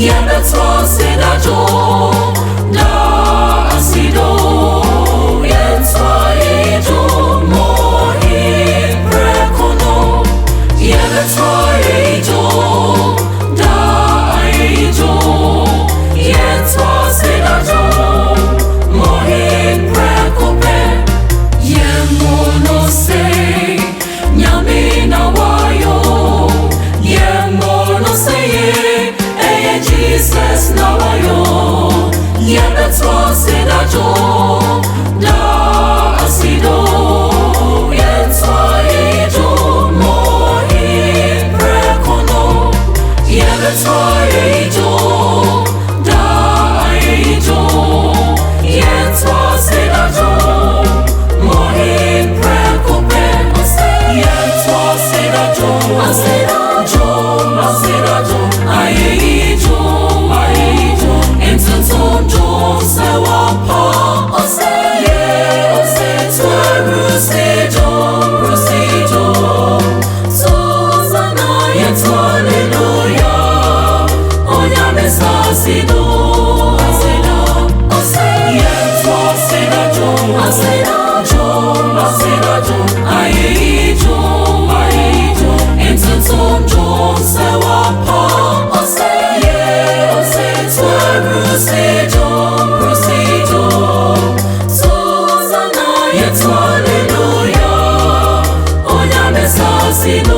Yebetwa sedajo da asido yetwa ejo mohi prekono yebetwa ejo da ejo yetwa sedajo mohi prekope yemono se nyame na wayo yemono se Jesus now ayo yebetwa sedajo da asido yetwa ejo mohi prekono yebetwa ejo da ejo yetwa sedajo mohi prekope yetwa sedajo sedajo ayejo Entonjo sewapa oseye rusejo Sozana yetu hallelujah Onyame sasido Sedajo ayejo Entonjo sewapa Rusejo Sozana yetu hallelujah Onyame sasido